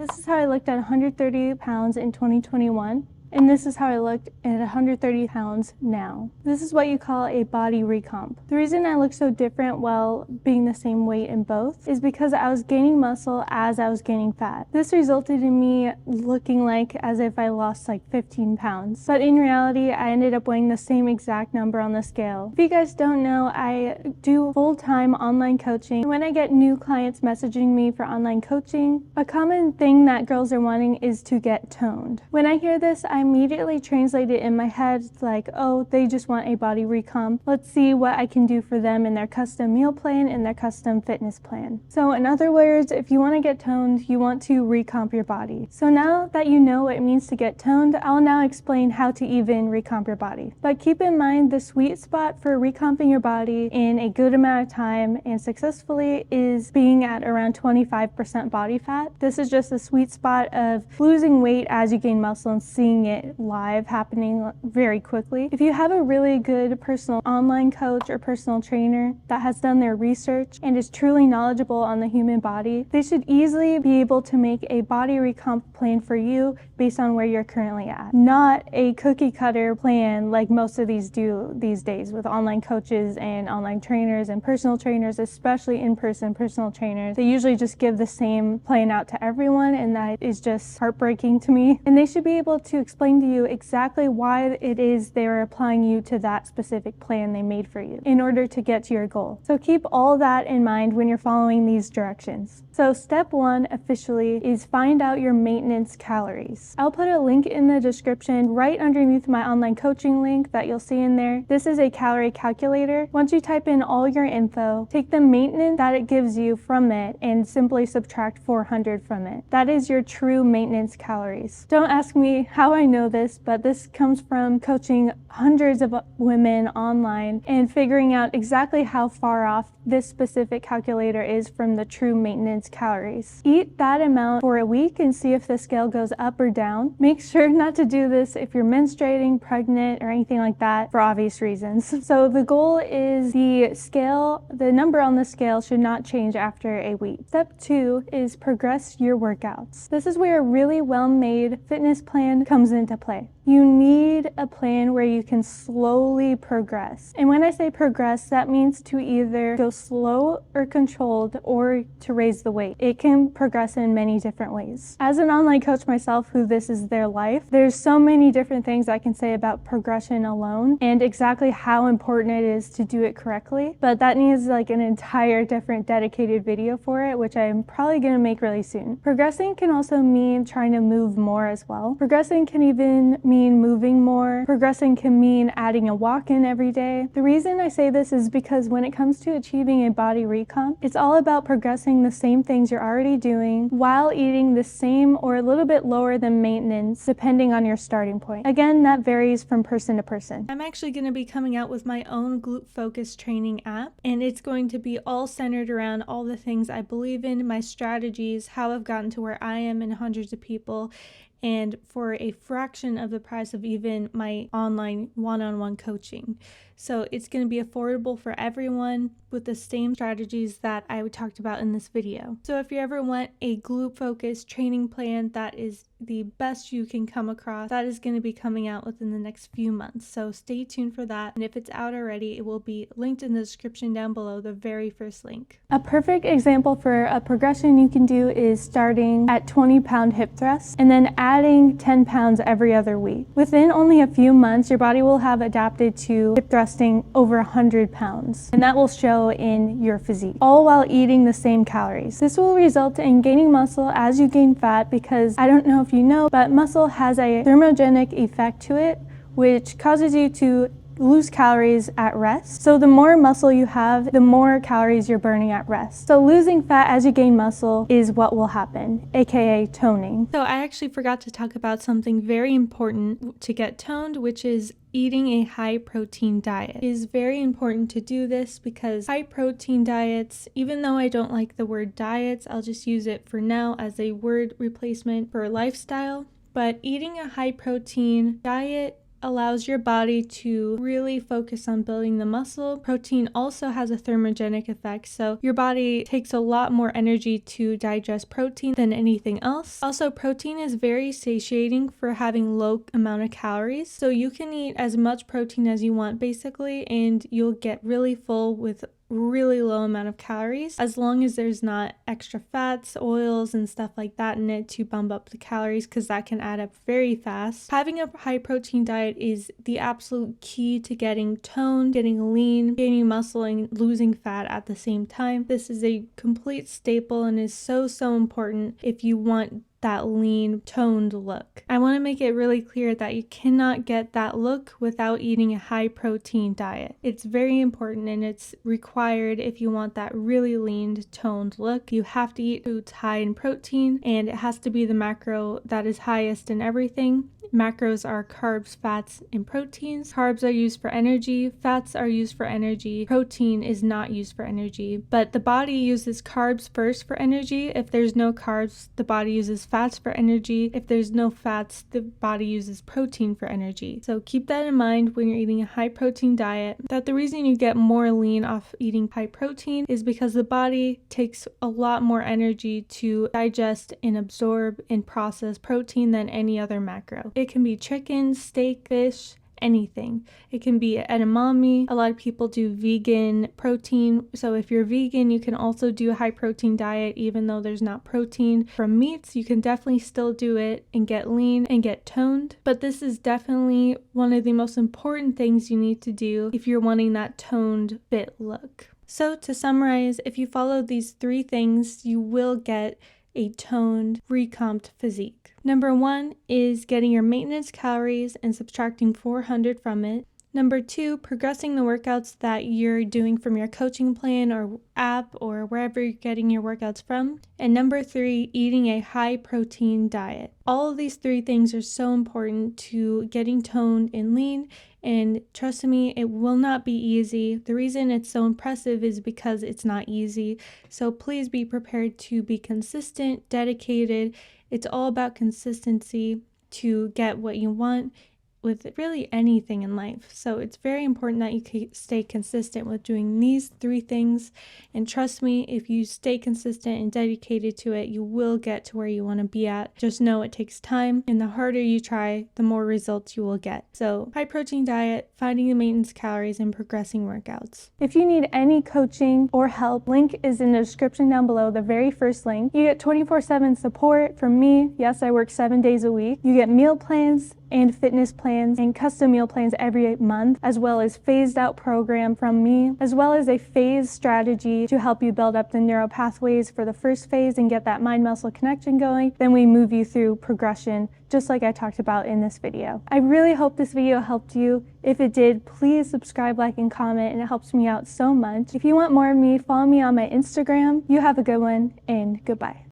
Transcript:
This is how I looked at 130 pounds in 2021. And this is how I looked at 130 pounds now. This is what you call a body recomp. The reason I look so different while being the same weight in both is because I was gaining muscle as I was gaining fat. This resulted in me looking like as if I lost like 15 pounds. But in reality, I ended up weighing the same exact number on the scale. If you guys don't know, I do full-time online coaching. When I get new clients messaging me for online coaching, a common thing that girls are wanting is to get toned. When I hear this, I immediately translate it in my head like, oh, they just want a body recomp. Let's see what I can do for them in their custom meal plan and their custom fitness plan. So in other words, if you want to get toned, you want to recomp your body. So now that you know what it means to get toned, I'll now explain how to even recomp your body. But keep in mind the sweet spot for recomping your body in a good amount of time and successfully is being at around 25% body fat. This is just a sweet spot of losing weight as you gain muscle and seeing it live happening very quickly. If you have a really good personal online coach or personal trainer that has done their research and is truly knowledgeable on the human body, they should easily be able to make a body recomp plan for you based on where you're currently at. Not a cookie cutter plan like most of these do these days with online coaches and online trainers and personal trainers, especially in-person personal trainers. They usually just give the same plan out to everyone, and that is just heartbreaking to me. And they should be able to explain to you exactly why it is they are applying you to that specific plan they made for you in order to get to your goal. So keep all that in mind when you're following these directions. So step one officially is find out your maintenance calories. I'll put a link in the description right underneath my online coaching link that you'll see in there. This is a calorie calculator. Once you type in all your info, take the maintenance that it gives you from it and simply subtract 400 from it. That is your true maintenance calories. Don't ask me how I know this, but this comes from coaching hundreds of women online and figuring out exactly how far off this specific calculator is from the true maintenance calories. Eat that amount for a week and see if the scale goes up or down. Make sure not to do this if you're menstruating, pregnant, or anything like that for obvious reasons. So the goal is the number on the scale should not change after a week. Step two is progress your workouts. This is where a really well-made fitness plan comes into play. You need a plan where you can slowly progress. And when I say progress, that means to either go slow or controlled or to raise the weight. It can progress in many different ways. As an online coach myself, who this is their life, there's so many different things I can say about progression alone and exactly how important it is to do it correctly. But that needs like an entire different dedicated video for it, which I'm probably going to make really soon. Progressing can also mean trying to move more as well. Progressing can even mean moving more. Progressing can mean adding a walk-in every day. The reason I say this is because when it comes to achieving a body recomp, it's all about progressing the same things you're already doing while eating the same or a little bit lower than maintenance depending on your starting point. Again, that varies from person to person. I'm actually going to be coming out with my own glute focus training app, and it's going to be all centered around all the things I believe in, my strategies, how I've gotten to where I am and hundreds of people, and for a fraction of the price of even my online one-on-one coaching. So it's going to be affordable for everyone with the same strategies that I talked about in this video. So if you ever want a glute focused training plan that is the best you can come across, that is going to be coming out within the next few months. So stay tuned for that. And if it's out already, it will be linked in the description down below, the very first link. A perfect example for a progression you can do is starting at 20-pound hip thrusts and then adding 10 pounds every other week. Within only a few months, your body will have adapted to hip thrusting over 100 pounds, and that will show in your physique, all while eating the same calories. This will result in gaining muscle as you gain fat because I don't know if you know, but muscle has a thermogenic effect to it, which causes you to lose calories at rest. So the more muscle you have, the more calories you're burning at rest. So losing fat as you gain muscle is what will happen, aka toning. So I actually forgot to talk about something very important to get toned, which is eating a high protein diet. It is very important to do this because high protein diets, even though I don't like the word diets, I'll just use it for now as a word replacement for lifestyle. But eating a high protein diet allows your body to really focus on building the muscle. Protein also has a thermogenic effect, so your body takes a lot more energy to digest protein than anything else. Also, protein is very satiating for having low amount of calories, so you can eat as much protein as you want basically, and you'll get really full with really low amount of calories, as long as there's not extra fats, oils, and stuff like that in it to bump up the calories, because that can add up very fast. Having a high protein diet is the absolute key to getting toned, getting lean, gaining muscle, and losing fat at the same time. This is a complete staple and is so important if you want that lean, toned look. I want to make it really clear that you cannot get that look without eating a high protein diet. It's very important and it's required if you want that really lean, toned look. You have to eat foods high in protein, and it has to be the macro that is highest in everything. Macros are carbs, fats, and proteins. Carbs are used for energy, fats are used for energy, protein is not used for energy. But the body uses carbs first for energy. If there's no carbs, the body uses fats for energy. If there's no fats, the body uses protein for energy. So keep that in mind when you're eating a high protein diet, that the reason you get more lean off eating high protein is because the body takes a lot more energy to digest and absorb and process protein than any other macro. It can be chicken, steak, fish, anything. It can be edamame. A lot of people do vegan protein. So if you're vegan, you can also do a high protein diet even though there's not protein from meats. You can definitely still do it and get lean and get toned. But this is definitely one of the most important things you need to do if you're wanting that toned, fit look. So to summarize, if you follow these 3 things, you will get a toned, recomped physique. Number 1 is getting your maintenance calories and subtracting 400 from it. Number 2, progressing the workouts that you're doing from your coaching plan or app or wherever you're getting your workouts from. And number 3, eating a high protein diet. All of these 3 things are so important to getting toned and lean. And trust me, it will not be easy. The reason it's so impressive is because it's not easy. So please be prepared to be consistent, dedicated. It's all about consistency to get what you want with really anything in life. So it's very important that you stay consistent with doing these 3 things. And trust me, if you stay consistent and dedicated to it, you will get to where you want to be at. Just know it takes time, and the harder you try, the more results you will get. So high protein diet, finding the maintenance calories, and progressing workouts. If you need any coaching or help, link is in the description down below, the very first link. You get 24/7 support from me. Yes, I work 7 days a week. You get meal plans and fitness plans and custom meal plans every month, as well as phased out program from me, as well as a phase strategy to help you build up the neural pathways for the first phase and get that mind-muscle connection going. Then we move you through progression, just like I talked about in this video. I really hope this video helped you. If it did, please subscribe, like, and comment, and it helps me out so much. If you want more of me, follow me on my Instagram. You have a good one, and goodbye.